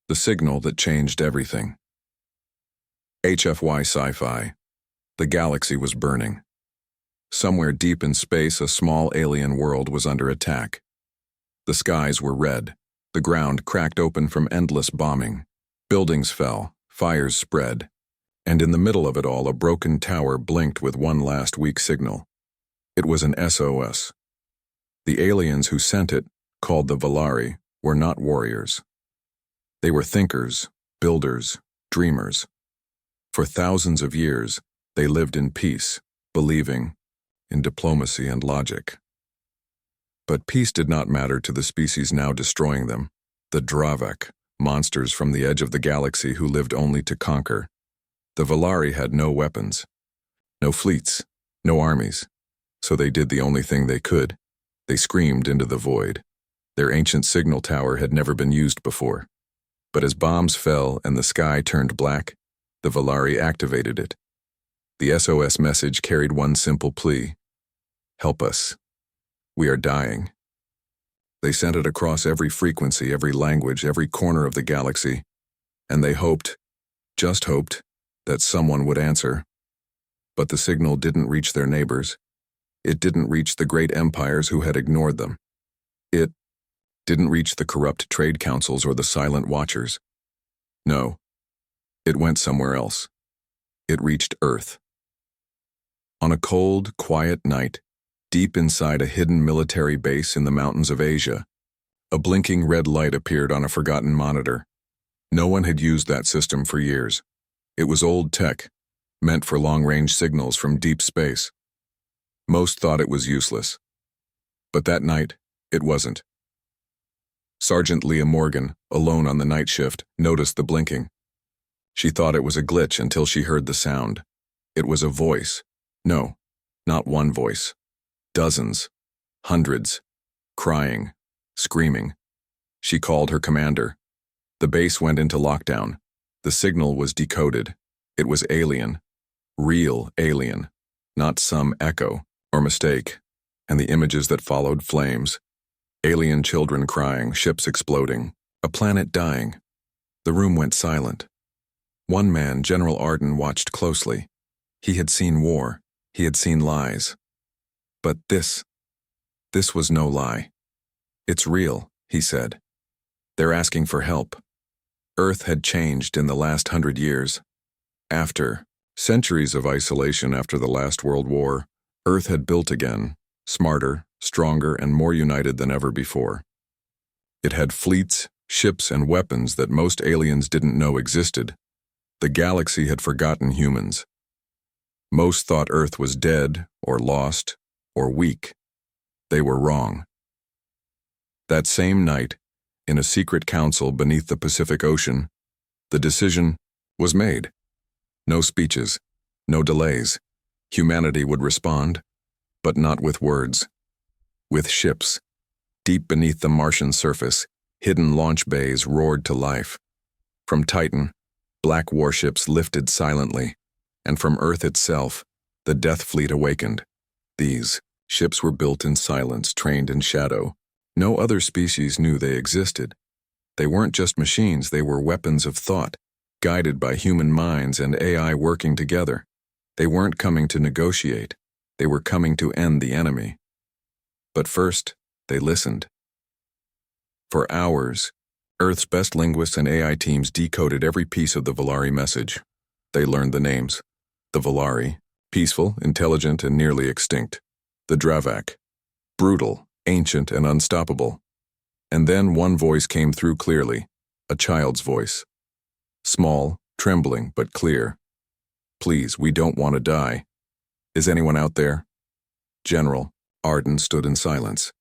The signal that changed everything. HFY Sci-Fi. The galaxy was burning. Somewhere deep in space, a small alien world was under attack. The skies were red. The ground cracked open from endless bombing. Buildings fell, fires spread, and in the middle of it all, a broken tower blinked with one last weak signal. It was an SOS. The aliens who sent it, called the Velari, were not warriors. They were thinkers, builders, dreamers. For thousands of years, they lived in peace, believing in diplomacy and logic. But peace did not matter to the species now destroying them, the Dravak, monsters from the edge of the galaxy who lived only to conquer. The Velari had no weapons, no fleets, no armies, so they did the only thing they could. They screamed into the void. Their ancient signal tower had never been used before. But as bombs fell and the sky turned black, the Velari activated it. The SOS message carried one simple plea: help us. We are dying. They sent it across every frequency, every language, every corner of the galaxy, and they hoped, just hoped, that someone would answer. But the signal didn't reach their neighbors. It didn't reach the great empires who had ignored them. It didn't reach the corrupt trade councils or the silent watchers. No, it went somewhere else. It reached Earth. On a cold, quiet night, deep inside a hidden military base in the mountains of Asia, a blinking red light appeared on a forgotten monitor. No one had used that system for years. It was old tech, meant for long-range signals from deep space. Most thought it was useless. But that night, it wasn't. Sergeant Leah Morgan, alone on the night shift, noticed the blinking. She thought it was a glitch until she heard the sound. It was a voice. No, not one voice. Dozens, hundreds, crying, screaming. She called her commander. The base went into lockdown. The signal was decoded. It was alien. Real alien. Not some echo or mistake. And the images that followed: flames. Alien children crying, ships exploding, a planet dying. The room went silent. One man, General Arden, watched closely. He had seen war. He had seen lies. But this was no lie. It's real, he said. They're asking for help. Earth had changed in the last 100 years. After centuries of isolation after the last World War, Earth had built again, smarter, stronger, and more united than ever before. It had fleets, ships, and weapons that most aliens didn't know existed. The galaxy had forgotten humans. Most thought Earth was dead, or lost, or weak. They were wrong. That same night, in a secret council beneath the Pacific Ocean, the decision was made. No speeches, no delays. Humanity would respond, but not with words. With ships. Deep beneath the Martian surface, hidden launch bays roared to life. From Titan, black warships lifted silently, and from Earth itself, the Death Fleet awakened. These ships were built in silence, trained in shadow. No other species knew they existed. They weren't just machines, they were weapons of thought, guided by human minds and AI working together. They weren't coming to negotiate. They were coming to end the enemy. But first, they listened. For hours, Earth's best linguists and AI teams decoded every piece of the Velari message. They learned the names. The Velari, peaceful, intelligent, and nearly extinct. The Dravak, brutal, ancient, and unstoppable. And then one voice came through clearly, a child's voice. Small, trembling, but clear. Please, we don't want to die. Is anyone out there? General Arden stood in silence.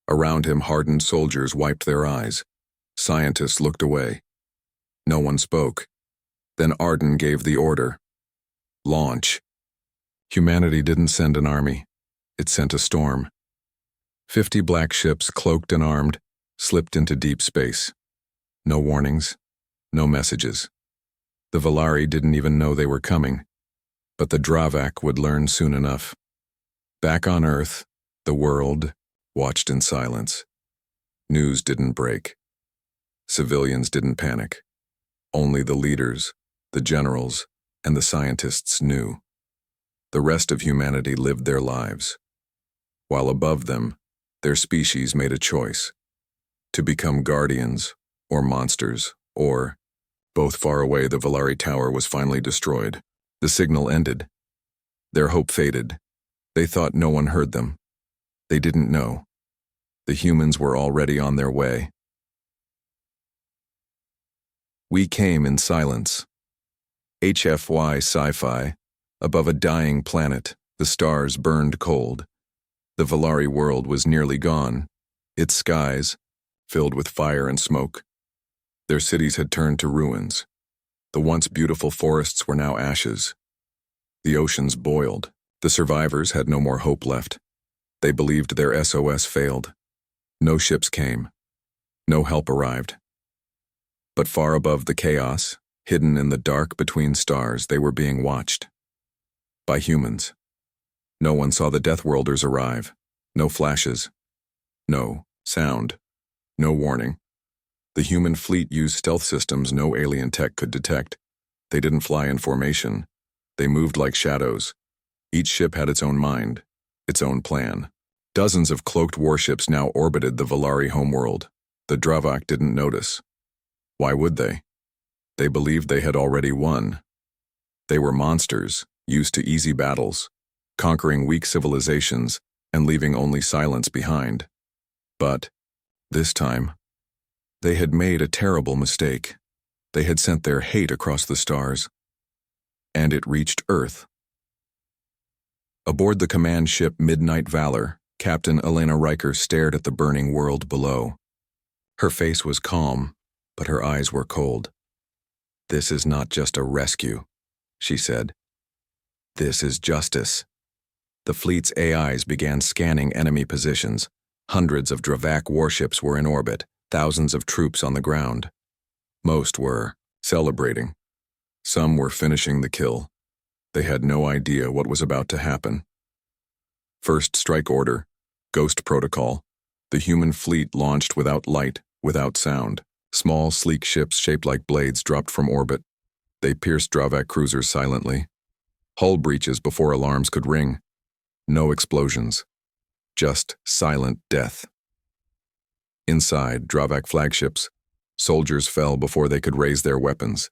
Around him, hardened soldiers wiped their eyes. Scientists looked away. No one spoke. Then Arden gave the order. Launch. Humanity didn't send an army. It sent a storm. 50 black ships, cloaked and armed, slipped into deep space. No warnings, no messages. The Velari didn't even know they were coming. But the Dravak would learn soon enough. Back on Earth, the world watched in silence. News didn't break. Civilians didn't panic. Only the leaders, the generals, and the scientists knew. The rest of humanity lived their lives. While above them, their species made a choice: to become guardians or monsters, or, both far away. The Velari tower was finally destroyed. The signal ended. Their hope faded. They thought no one heard them. They didn't know. The humans were already on their way. We came in silence. HFY Sci-Fi, above a dying planet, the stars burned cold. The Velari world was nearly gone, its skies filled with fire and smoke. Their cities had turned to ruins. The once beautiful forests were now ashes. The oceans boiled. The survivors had no more hope left. They believed their SOS failed. No ships came. No help arrived. But far above the chaos, hidden in the dark between stars, they were being watched. By humans. No one saw the Deathworlders arrive. No flashes. No sound. No warning. The human fleet used stealth systems no alien tech could detect. They didn't fly in formation. They moved like shadows. Each ship had its own mind, its own plan. Dozens of cloaked warships now orbited the Velari homeworld. The Dravak didn't notice. Why would they? They believed they had already won. They were monsters, used to easy battles, conquering weak civilizations and leaving only silence behind. But, this time, they had made a terrible mistake. They had sent their hate across the stars. And it reached Earth. Aboard the command ship Midnight Valor, Captain Elena Riker stared at the burning world below. Her face was calm, but her eyes were cold. "This is not just a rescue," she said. "This is justice." The fleet's AIs began scanning enemy positions. Hundreds of Dravak warships were in orbit, thousands of troops on the ground. Most were celebrating. Some were finishing the kill. They had no idea what was about to happen. First strike order, Ghost Protocol. The human fleet launched without light, without sound. Small, sleek ships shaped like blades dropped from orbit. They pierced Dravak cruisers silently. Hull breaches before alarms could ring. No explosions. Just silent death. Inside Dravak flagships, soldiers fell before they could raise their weapons.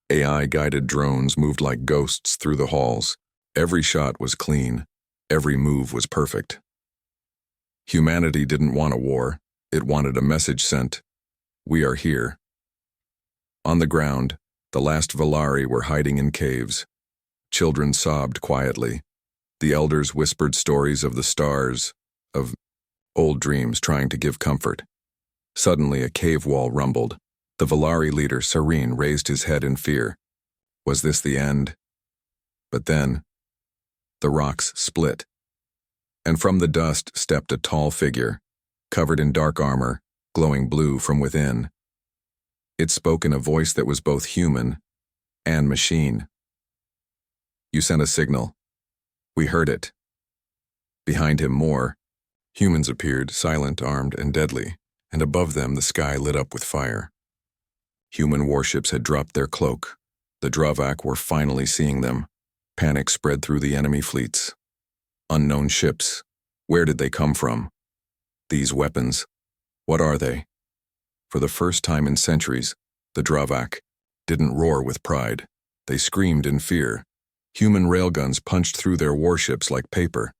AI-guided drones moved like ghosts through the halls. Every shot was clean. Every move was perfect. Humanity didn't want a war. It wanted a message sent. We are here. On the ground, the last Velari were hiding in caves. Children sobbed quietly. The elders whispered stories of the stars, of old dreams trying to give comfort. Suddenly, a cave wall rumbled. The Velari leader, Serene, raised his head in fear. Was this the end? But then, the rocks split. And from the dust stepped a tall figure, covered in dark armor, glowing blue from within. It spoke in a voice that was both human and machine. "You sent a signal. We heard it." Behind him, more humans appeared, silent, armed, and deadly, and above them the sky lit up with fire. Human warships had dropped their cloak. The Dravak were finally seeing them. Panic spread through the enemy fleets. Unknown ships. Where did they come from? These weapons. What are they? For the first time in centuries, the Dravak didn't roar with pride. They screamed in fear. Human railguns punched through their warships like paper.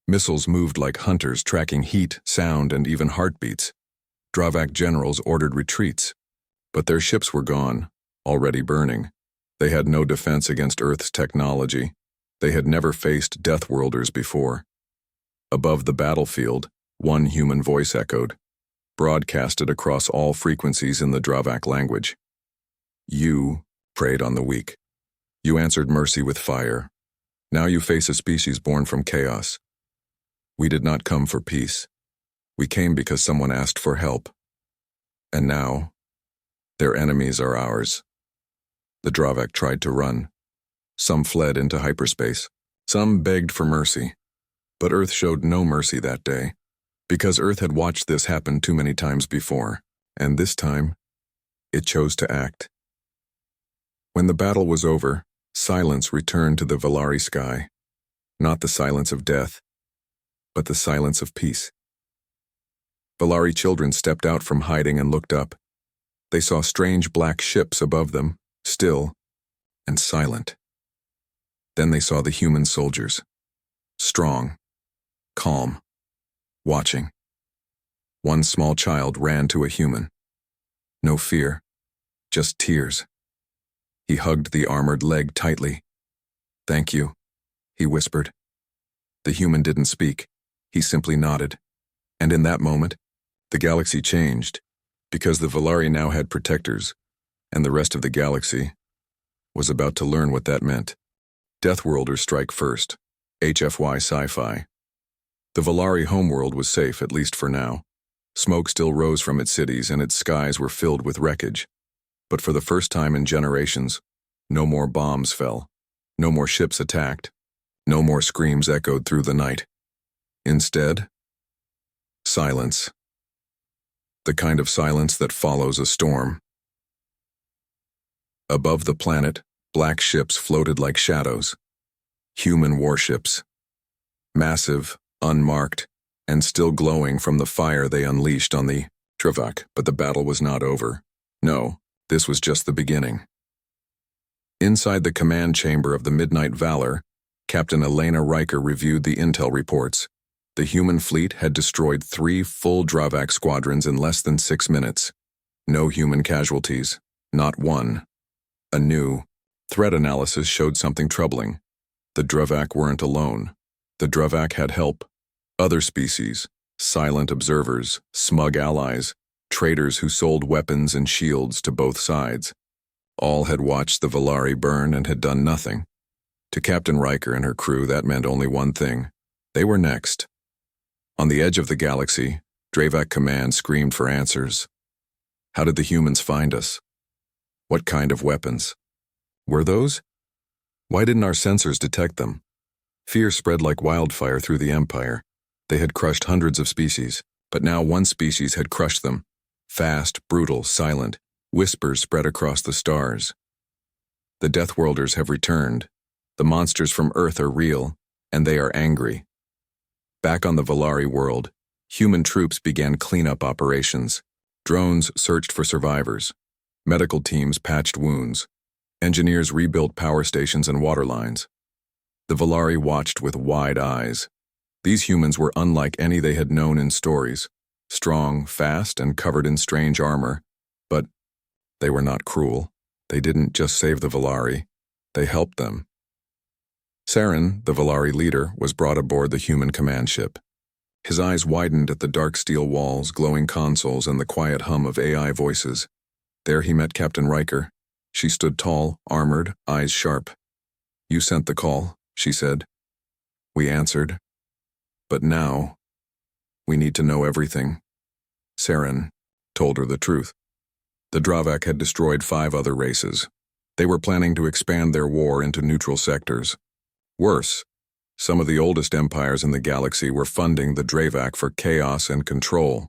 Missiles moved like hunters, tracking heat, sound, and even heartbeats. Dravak generals ordered retreats. But their ships were gone, already burning. They had no defense against Earth's technology. They had never faced Deathworlders before. Above the battlefield, one human voice echoed, broadcasted across all frequencies in the Dravak language. "You preyed on the weak. You answered mercy with fire. Now you face a species born from chaos. We did not come for peace. We came because someone asked for help. And now, their enemies are ours." The Dravak tried to run. Some fled into hyperspace. Some begged for mercy. But Earth showed no mercy that day, because Earth had watched this happen too many times before, and this time, It chose to act. When the battle was over, silence returned to the Velari sky. Not the silence of death, but the silence of peace. Velari children stepped out from hiding and looked up. They saw strange black ships above them, still and silent. Then they saw the human soldiers, strong, calm, watching. One small child ran to a human. No fear, just tears. He hugged the armored leg tightly. "Thank you," he whispered. The human didn't speak. He simply nodded. And in that moment, the galaxy changed, because the Velari now had protectors, and the rest of the galaxy was about to learn what that meant. Deathworlders strike first. HFY Sci-Fi. The Velari homeworld was safe, at least for now. Smoke still rose from its cities, and its skies were filled with wreckage. But for the first time in generations, no more bombs fell, no more ships attacked, no more screams echoed through the night. Instead, silence. The kind of silence that follows a storm. Above the planet, black ships floated like shadows. Human warships. Massive, unmarked, and still glowing from the fire they unleashed on the Dravak. But the battle was not over. No, this was just the beginning. Inside the command chamber of the Midnight Valor, Captain Elena Riker reviewed the intel reports. The human fleet had destroyed 3 full Dravak squadrons in less than 6 minutes. No human casualties, not one. A new threat analysis showed something troubling. The Dravak weren't alone. The Dravak had help. Other species, silent observers, smug allies, traitors who sold weapons and shields to both sides. All had watched the Velari burn and had done nothing. To Captain Riker and her crew, that meant only one thing. They were next. On the edge of the galaxy, Dravak Command screamed for answers. How did the humans find us? What kind of weapons? Were those? Why didn't our sensors detect them? Fear spread like wildfire through the Empire. They had crushed hundreds of species, but now one species had crushed them. Fast, brutal, silent, whispers spread across the stars. The Deathworlders have returned. The monsters from Earth are real, and they are angry. Back on the Velari world, human troops began cleanup operations. Drones searched for survivors. Medical teams patched wounds. Engineers rebuilt power stations and water lines. The Velari watched with wide eyes. These humans were unlike any they had known in stories. Strong, fast, and covered in strange armor. But they were not cruel. They didn't just save the Velari. They helped them. Saren, the Velari leader, was brought aboard the human command ship. His eyes widened at the dark steel walls, glowing consoles, and the quiet hum of AI voices. There he met Captain Riker. She stood tall, armored, eyes sharp. "You sent the call," she said. "We answered. But now, we need to know everything." Saren told her the truth. The Dravak had destroyed 5 other races. They were planning to expand their war into neutral sectors. Worse, some of the oldest empires in the galaxy were funding the Dravak for chaos and control.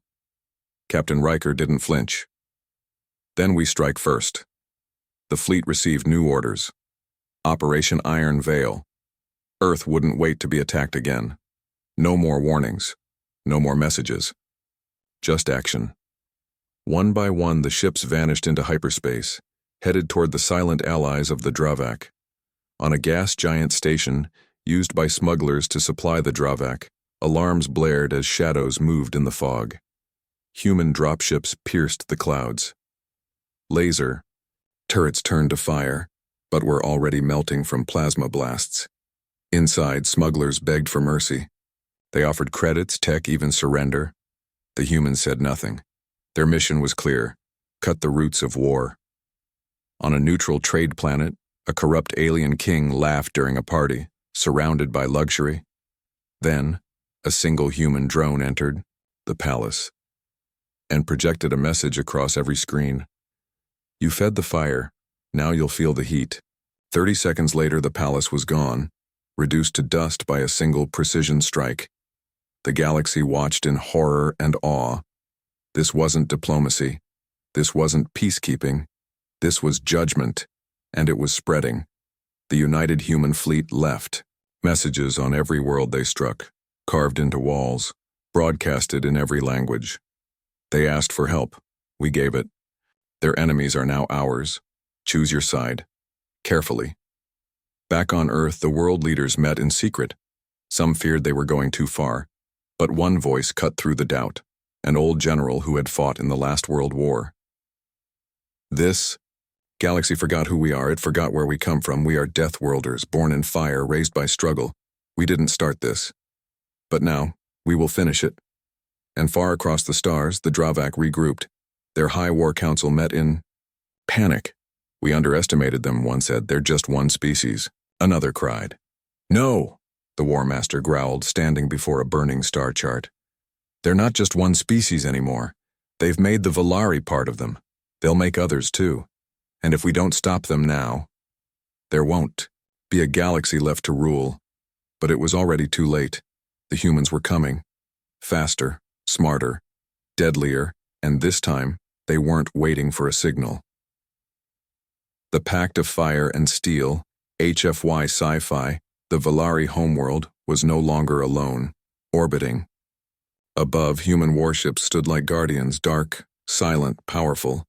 Captain Riker didn't flinch. "Then we strike first." The fleet received new orders. Operation Iron Veil. Earth wouldn't wait to be attacked again. No more warnings. No more messages. Just action. One by one, the ships vanished into hyperspace, headed toward the silent allies of the Dravak. On a gas giant station, used by smugglers to supply the Dravak, alarms blared as shadows moved in the fog. Human dropships pierced the clouds. Laser turrets turned to fire, but were already melting from plasma blasts. Inside, smugglers begged for mercy. They offered credits, tech, even surrender. The humans said nothing. Their mission was clear: cut the roots of war. On a neutral trade planet, a corrupt alien king laughed during a party, surrounded by luxury. Then, a single human drone entered the palace and projected a message across every screen. "You fed the fire, now you'll feel the heat." 30 seconds later, the palace was gone, reduced to dust by a single precision strike. The galaxy watched in horror and awe. This wasn't diplomacy. This wasn't peacekeeping. This was judgment, and it was spreading. The United Human Fleet left. Messages on every world they struck, carved into walls, broadcasted in every language. They asked for help. We gave it. Their enemies are now ours. Choose your side. Carefully. Back on Earth, the world leaders met in secret. Some feared they were going too far, but one voice cut through the doubt, an old general who had fought in the last World War. This galaxy forgot who we are. It forgot where we come from. We are Deathworlders, born in fire, raised by struggle. We didn't start this. But now, we will finish it. And far across the stars, the Dravak regrouped. Their High War Council met in panic. We underestimated them, one said. They're just one species. Another cried. No, the War Master growled, standing before a burning star chart. They're not just one species anymore. They've made the Velari part of them. They'll make others too. And if we don't stop them now, there won't be a galaxy left to rule. But it was already too late. The humans were coming. Faster, smarter, deadlier, and this time, they weren't waiting for a signal. The Pact of Fire and Steel, HFY Sci-Fi, the Velari homeworld, was no longer alone, orbiting. Above, human warships stood like guardians, dark, silent, powerful.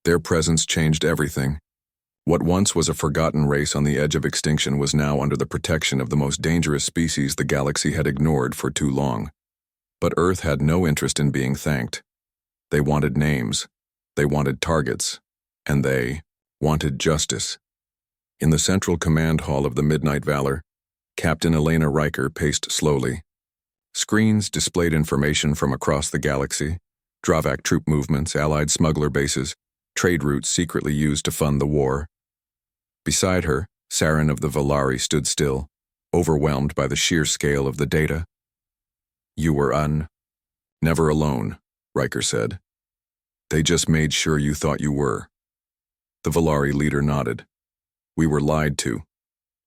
Their presence changed everything. What once was a forgotten race on the edge of extinction was now under the protection of the most dangerous species the galaxy had ignored for too long. But Earth had no interest in being thanked. They wanted names, they wanted targets, and they wanted justice. In the central command hall of the Midnight Valor, Captain Elena Riker paced slowly. Screens displayed information from across the galaxy, Dravak troop movements, allied smuggler bases, trade routes secretly used to fund the war. Beside her, Saren of the Velari stood still, overwhelmed by the sheer scale of the data. You were never alone, Riker said. They just made sure you thought you were. The Velari leader nodded. We were lied to,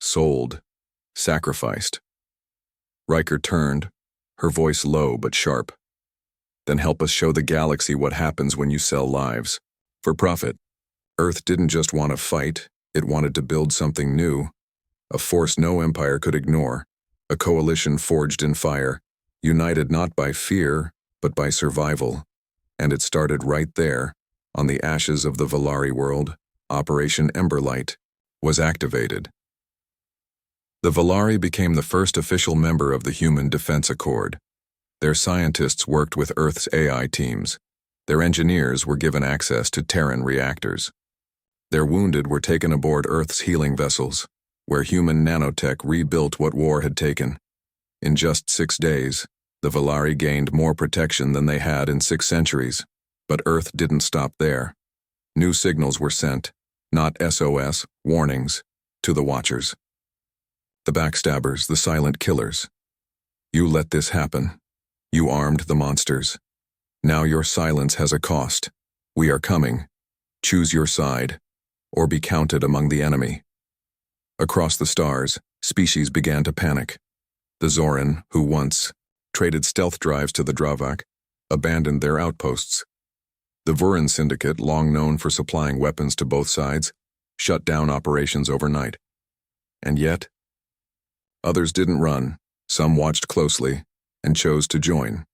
sold, sacrificed. Riker turned, her voice low but sharp. Then help us show the galaxy what happens when you sell lives. For profit. Earth didn't just want to fight, it wanted to build something new. A force no empire could ignore. A coalition forged in fire, united not by fear, but by survival. And it started right there, on the ashes of the Velari world. Operation Emberlight was activated. The Velari became the first official member of the Human Defense Accord. Their scientists worked with Earth's AI teams. Their engineers were given access to Terran reactors. Their wounded were taken aboard Earth's healing vessels, where human nanotech rebuilt what war had taken. In just 6 days, the Velari gained more protection than they had in 6 centuries. But Earth didn't stop there. New signals were sent, not SOS, warnings, to the Watchers. The backstabbers, the silent killers. You let this happen. You armed the monsters. Now your silence has a cost. We are coming. Choose your side, or be counted among the enemy. Across the stars, species began to panic. The Zoran, who once traded stealth drives to the Dravak, abandoned their outposts. The Vuran Syndicate, long known for supplying weapons to both sides, shut down operations overnight. And yet, others didn't run, some watched closely, and chose to join.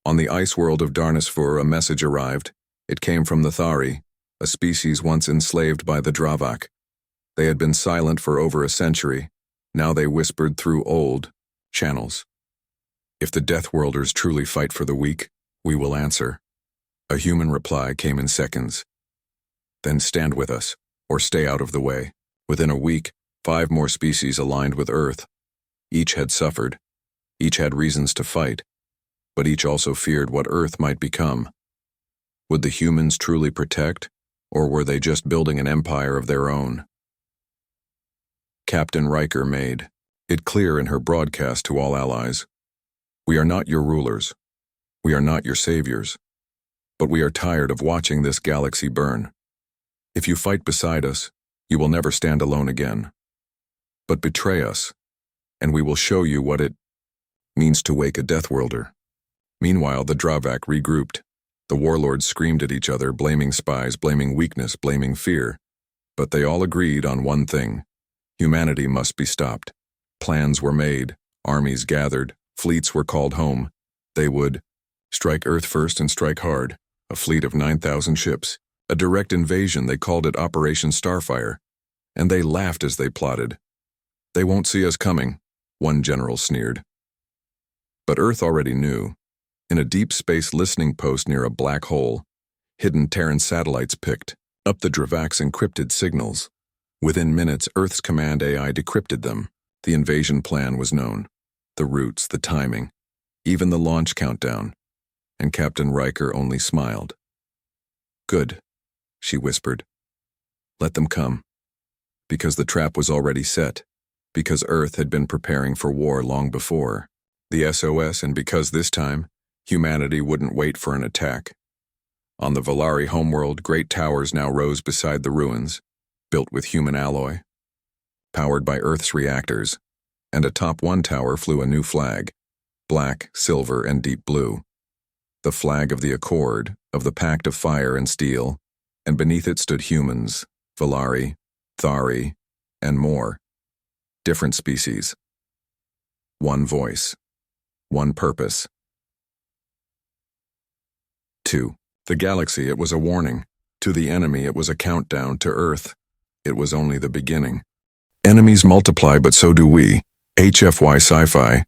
On the ice world of Darnisfur, a message arrived. It came from the Thari, a species once enslaved by the Dravak. They had been silent for over a century. Now they whispered through old channels. If the Deathworlders truly fight for the weak, we will answer. A human reply came in seconds. Then stand with us, or stay out of the way. Within a week, 5 more species aligned with Earth. Each had suffered. Each had reasons to fight. But each also feared what Earth might become. Would the humans truly protect, or were they just building an empire of their own? Captain Riker made it clear in her broadcast to all allies. We are not your rulers. We are not your saviors. But we are tired of watching this galaxy burn. If you fight beside us, you will never stand alone again. But betray us, and we will show you what it means to wake a Deathworlder. Meanwhile, the Dravak regrouped. The warlords screamed at each other, blaming spies, blaming weakness, blaming fear. But they all agreed on one thing: humanity must be stopped. Plans were made, armies gathered, fleets were called home. They would strike Earth first and strike hard, a fleet of 9,000 ships. A direct invasion, they called it Operation Starfire. And they laughed as they plotted. "They won't see us coming," one general sneered. But Earth already knew. In a deep space listening post near a black hole, hidden Terran satellites picked up the Dravak's encrypted signals. Within minutes, Earth's command AI decrypted them. The invasion plan was known. The routes, the timing, even the launch countdown. And Captain Riker only smiled. "Good," she whispered. "Let them come." Because the trap was already set. Because Earth had been preparing for war long before. The SOS, and because this time, humanity wouldn't wait for an attack. On the Velari homeworld, great towers now rose beside the ruins, built with human alloy, powered by Earth's reactors, and atop one tower flew a new flag, black, silver, and deep blue. The flag of the Accord, of the Pact of Fire and Steel, and beneath it stood humans, Velari, Thari, and more. Different species. One voice. One purpose. 2. The galaxy, it was a warning. To the enemy, it was a countdown. To Earth, it was only the beginning. Enemies multiply, but so do we. HFY Sci-Fi.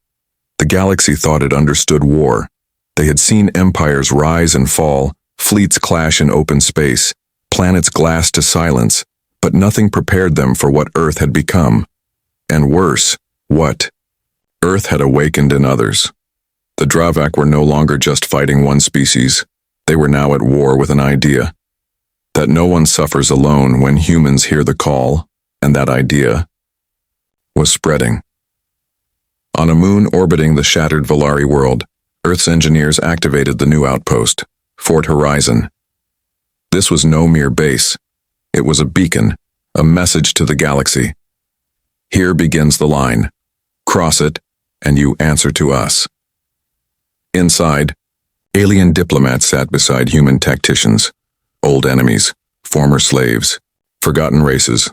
The galaxy thought it understood war. They had seen empires rise and fall, fleets clash in open space, planets glassed to silence, but nothing prepared them for what Earth had become. And worse, what? Earth had awakened in others. The Dravak were no longer just fighting one species. They were now at war with an idea. That no one suffers alone when humans hear the call, and that idea was spreading. On a moon orbiting the shattered Velari world, Earth's engineers activated the new outpost, Fort Horizon. This was no mere base. It was a beacon, a message to the galaxy. Here begins the line. Cross it, and you answer to us. Inside, alien diplomats sat beside human tacticians, old enemies, former slaves, forgotten races.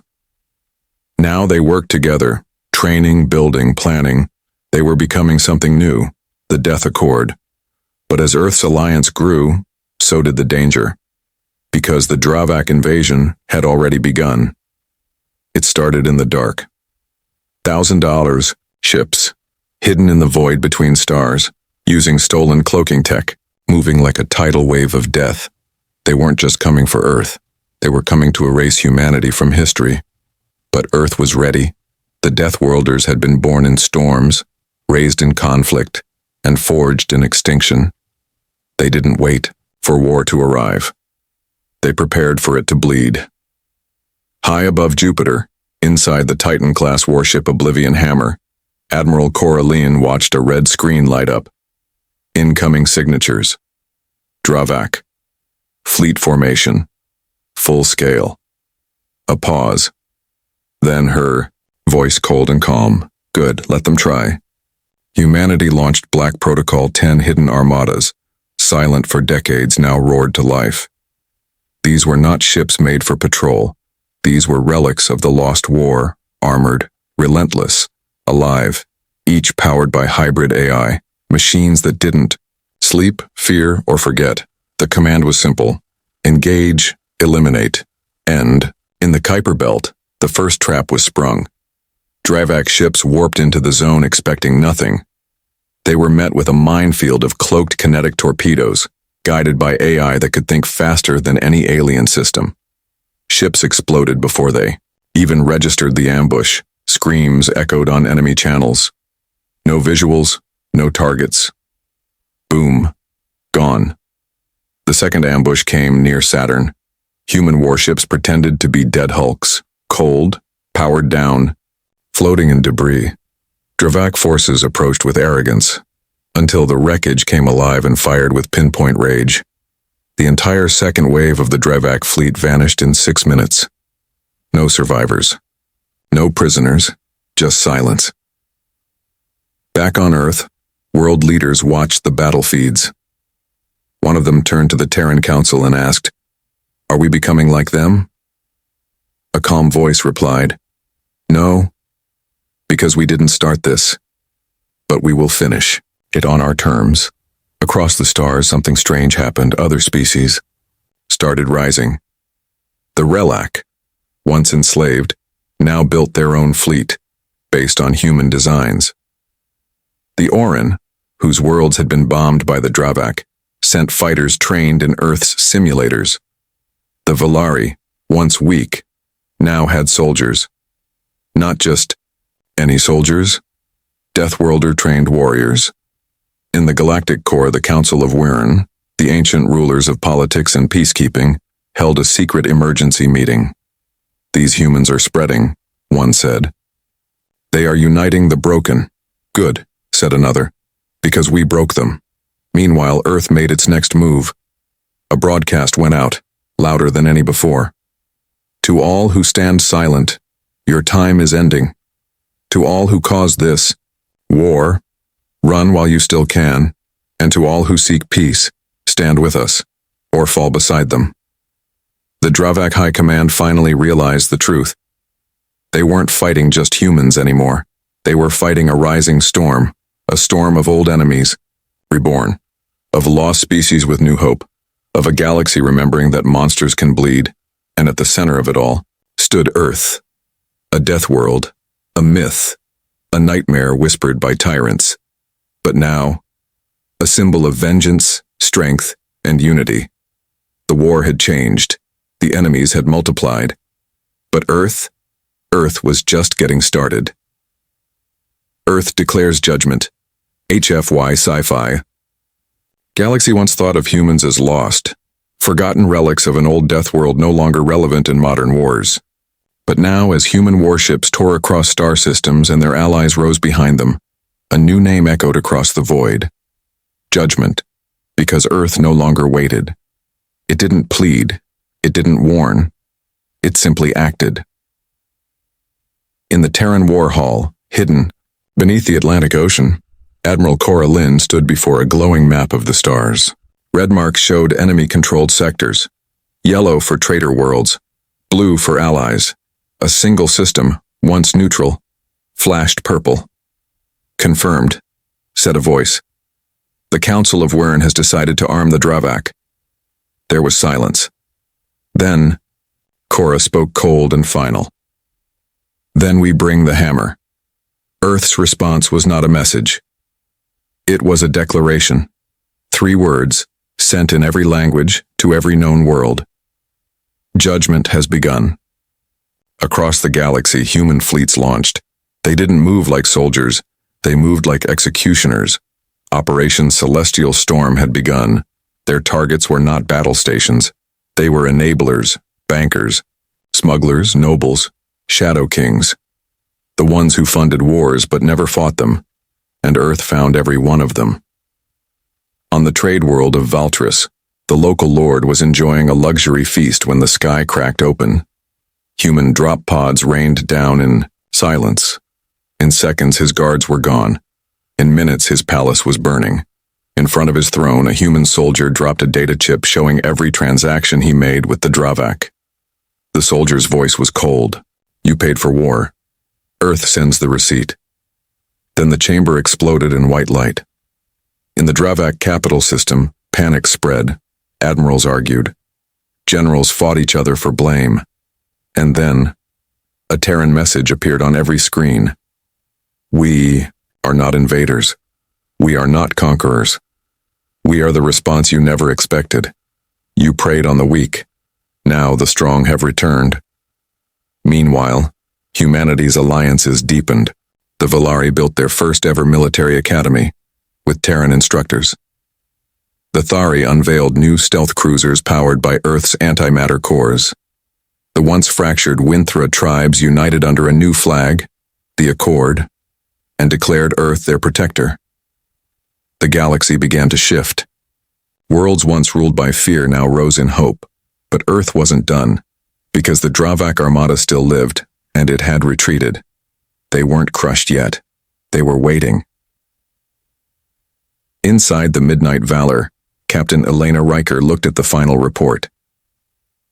Now they worked together, training, building, planning. They were becoming something new, the Death Accord. But as Earth's alliance grew, so did the danger. Because the Dravak invasion had already begun. It started in the dark. $1,000 ships, hidden in the void between stars, using stolen cloaking tech, moving like a tidal wave of death. They weren't just coming for Earth. They were coming to erase humanity from history. But Earth was ready. The Deathworlders had been born in storms, raised in conflict, and forged in extinction. They didn't wait for war to arrive. They prepared for it to bleed. High above Jupiter, inside the Titan-class warship Oblivion Hammer, Admiral Coraline watched a red screen light up. Incoming signatures. Dravak. Fleet formation. Full scale. A pause. Then her voice cold and calm. Good, let them try. Humanity launched Black Protocol 10 hidden armadas, silent for decades, now roared to life. These were not ships made for patrol. These were relics of the lost war, armored, relentless, alive, each powered by hybrid AI, machines that didn't sleep, fear, or forget. The command was simple: engage, eliminate, end. In the Kuiper Belt, the first trap was sprung. Dravak ships warped into the zone expecting nothing. They were met with a minefield of cloaked kinetic torpedoes, guided by AI that could think faster than any alien system. Ships exploded before they even registered the ambush. Screams echoed on enemy channels. No visuals, no targets. Boom. Gone. The second ambush came near Saturn. Human warships pretended to be dead hulks, cold, powered down, floating in debris. Dravak forces approached with arrogance, until the wreckage came alive and fired with pinpoint rage. The entire second wave of the Dravak fleet vanished in 6 minutes. No survivors. No prisoners. Just silence. Back on Earth, world leaders watched the battle feeds. One of them turned to the Terran Council and asked, "Are we becoming like them?" A calm voice replied, "No, because we didn't start this, but we will finish it on our terms." Across the stars, something strange happened. Other species started rising. The Relac, once enslaved, now built their own fleet, based on human designs. The Orin, whose worlds had been bombed by the Dravak, sent fighters trained in Earth's simulators. The Velari, once weak, now had soldiers. Not just any soldiers, Deathworlder-trained warriors. In the Galactic Core, the Council of Wirrn, the ancient rulers of politics and peacekeeping, held a secret emergency meeting. "These humans are spreading," one said. "They are uniting the broken." "Good," said another, "because we broke them." Meanwhile, Earth made its next move. A broadcast went out, louder than any before. "To all who stand silent, your time is ending. To all who caused this war, run while you still can, and to all who seek peace, stand with us, or fall beside them." The Dravak High Command finally realized the truth. They weren't fighting just humans anymore. They were fighting a rising storm, a storm of old enemies, reborn, of lost species with new hope, of a galaxy remembering that monsters can bleed, and at the center of it all stood Earth, a death world, a myth, a nightmare whispered by tyrants. But now, a symbol of vengeance, strength, and unity. The war had changed. The enemies had multiplied. But Earth was just getting started. Earth declares judgment. HFY Sci-Fi. Galaxy once thought of humans as lost, forgotten relics of an old death world no longer relevant in modern wars. But now, as human warships tore across star systems and their allies rose behind them, a new name echoed across the void. Judgment, because Earth no longer waited. It didn't plead. It didn't warn. It simply acted. In the Terran War Hall, hidden beneath the Atlantic Ocean, Admiral Cora Lynn stood before a glowing map of the stars. Red marks showed enemy-controlled sectors. Yellow for traitor worlds. Blue for allies. A single system, once neutral, flashed purple. "Confirmed," said a voice. "The Council of Wirrn has decided to arm the Dravak." There was silence. Then, Cora spoke cold and final. "Then we bring the hammer." Earth's response was not a message. It was a declaration. 3 words, sent in every language to every known world. Judgment has begun. Across the galaxy, human fleets launched. They didn't move like soldiers. They moved like executioners. Operation Celestial Storm had begun. Their targets were not battle stations. They were enablers, bankers, smugglers, nobles, shadow kings. The ones who funded wars but never fought them, and Earth found every one of them. On the trade world of Valtris, the local lord was enjoying a luxury feast when the sky cracked open. Human drop pods rained down in silence. In seconds, his guards were gone. In minutes, his palace was burning. In front of his throne, a human soldier dropped a data chip showing every transaction he made with the Dravak. The soldier's voice was cold. "You paid for war. Earth sends the receipt." Then the chamber exploded in white light. In the Dravak capital system, panic spread. Admirals argued. Generals fought each other for blame. And then, a Terran message appeared on every screen. "We are not invaders. We are not conquerors. We are the response you never expected. You preyed on the weak. Now the strong have returned." Meanwhile, humanity's alliances deepened. The Velari built their first ever military academy, with Terran instructors. The Thari unveiled new stealth cruisers powered by Earth's antimatter cores. The once fractured Winthra tribes united under a new flag, the Accord, and declared Earth their protector. The galaxy began to shift. Worlds once ruled by fear now rose in hope, but Earth wasn't done, because the Dravak Armada still lived, and it had retreated. They weren't crushed yet. They were waiting. Inside the Midnight Valor, Captain Elena Riker looked at the final report.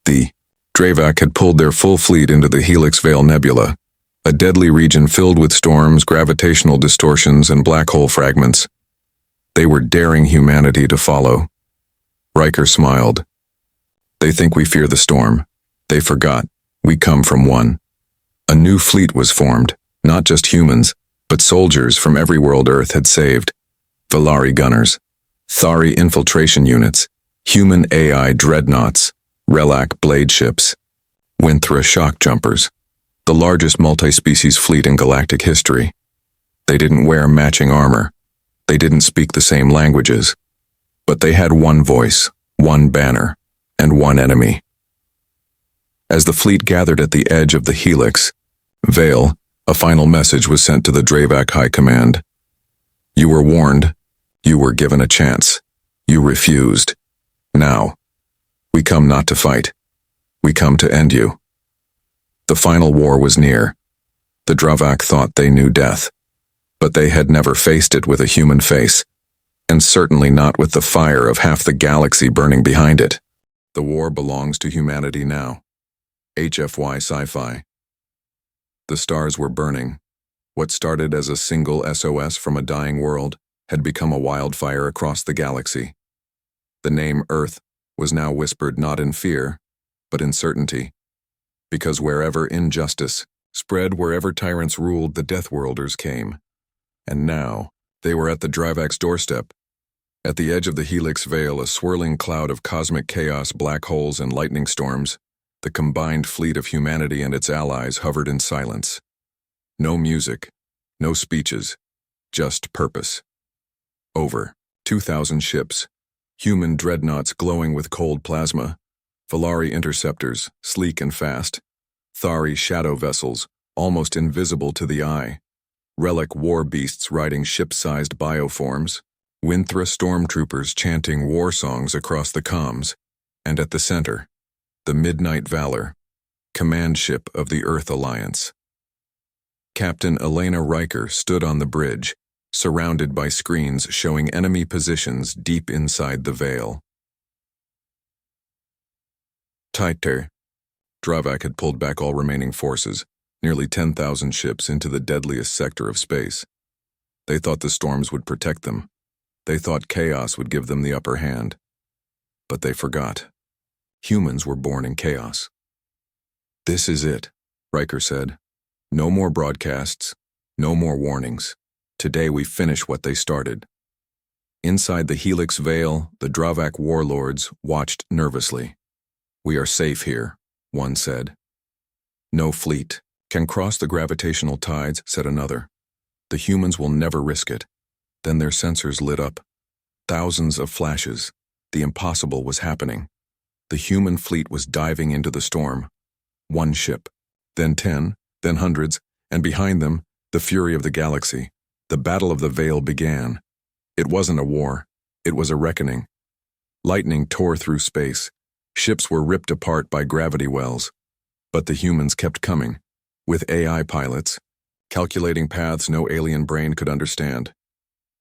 The Dravak had pulled their full fleet into the Helix Veil Nebula, a deadly region filled with storms, gravitational distortions, and black hole fragments. They were daring humanity to follow. Riker smiled. They think we fear the storm. They forgot. We come from one. A new fleet was formed, not just humans, but soldiers from every world Earth had saved. Velari gunners, Thari infiltration units, human AI dreadnoughts, Relac blade ships, Winthra shock jumpers, the largest multi-species fleet in galactic history. They didn't wear matching armor. They didn't speak the same languages. But they had one voice, one banner, and one enemy. As the fleet gathered at the edge of the Helix Veil, a final message was sent to the Dravak High Command. You were warned. You were given a chance. You refused. Now, we come not to fight. We come to end you. The final war was near. The Dravak thought they knew death, but they had never faced it with a human face, and certainly not with the fire of half the galaxy burning behind it. The war belongs to humanity now. HFY Sci-Fi. The stars were burning. What started as a single SOS from a dying world had become a wildfire across the galaxy. The name Earth was now whispered not in fear, but in certainty. Because wherever injustice spread, wherever tyrants ruled, the Deathworlders came. And now, they were at the Dravak's doorstep. At the edge of the Helix Veil, a swirling cloud of cosmic chaos, black holes, and lightning storms, the combined fleet of humanity and its allies hovered in silence. No music, no speeches, just purpose. Over 2,000 ships, human dreadnoughts glowing with cold plasma, Velari interceptors, sleek and fast, Thari shadow vessels, almost invisible to the eye, Relic war beasts riding ship-sized bioforms, Winthra stormtroopers chanting war songs across the comms, and at the center, the Midnight Valor, command ship of the Earth Alliance. Captain Elena Riker stood on the bridge, surrounded by screens showing enemy positions deep inside the veil. Tighter. Dravak had pulled back all remaining forces, nearly 10,000 ships into the deadliest sector of space. They thought the storms would protect them. They thought chaos would give them the upper hand. But they forgot. Humans were born in chaos. This is it, Riker said. No more broadcasts, no more warnings. Today we finish what they started. Inside the Helix Veil, the Dravak warlords watched nervously. We are safe here, one said. No fleet can cross the gravitational tides, said another. The humans will never risk it. Then their sensors lit up. Thousands of flashes. The impossible was happening. The human fleet was diving into the storm. One ship, then 10, then hundreds, and behind them, the fury of the galaxy. The Battle of the Veil began. It wasn't a war. It was a reckoning. Lightning tore through space. Ships were ripped apart by gravity wells. But the humans kept coming, with AI pilots, calculating paths no alien brain could understand.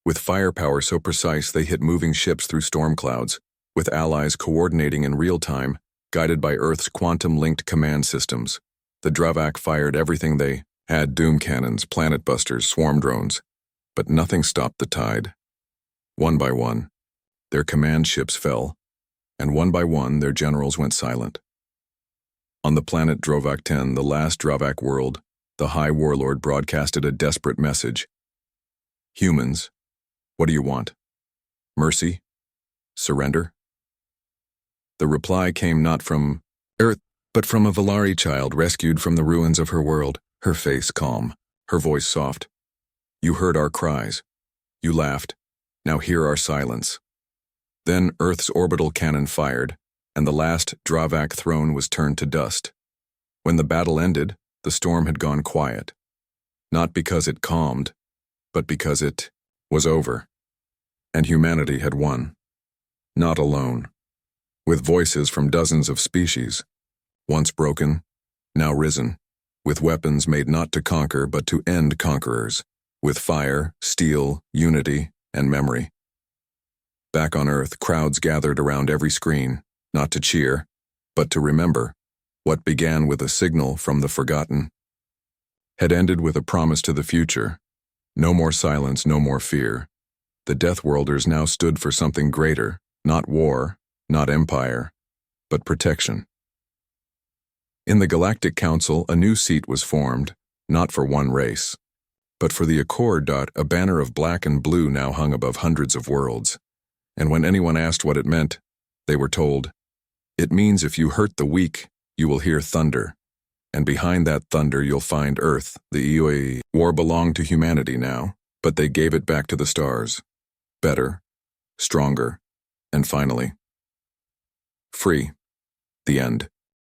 With firepower so precise they hit moving ships through storm clouds, with allies coordinating in real time, guided by Earth's quantum-linked command systems. The Dravak fired everything they had: doom cannons, planet busters, swarm drones. But nothing stopped the tide. One by one, their command ships fell, and one by one their generals went silent. On the planet Drovak 10, the last Dravak world, the High Warlord broadcasted a desperate message. Humans, what do you want? Mercy? Surrender? The reply came not from Earth, but from a Velari child rescued from the ruins of her world, her face calm, her voice soft. You heard our cries. You laughed. Now hear our silence. Then Earth's orbital cannon fired, and the last Dravak throne was turned to dust. When the battle ended, the storm had gone quiet. Not because it calmed, but because it was over. And humanity had won. Not alone. With voices from dozens of species, once broken, now risen, with weapons made not to conquer but to end conquerors, with fire, steel, unity, and memory. Back on Earth, crowds gathered around every screen, not to cheer, but to remember. What began with a signal from the forgotten had ended with a promise to the future. No more silence, no more fear. The Deathworlders now stood for something greater, not war, not empire, but protection. In the Galactic Council, a new seat was formed, not for one race, but for the Accord. A banner of black and blue now hung above hundreds of worlds, and when anyone asked what it meant, they were told, "It means if you hurt the weak, you will hear thunder, and behind that thunder you'll find Earth." The EOA war belonged to humanity now, but they gave it back to the stars. Better, stronger, and finally, free. The end.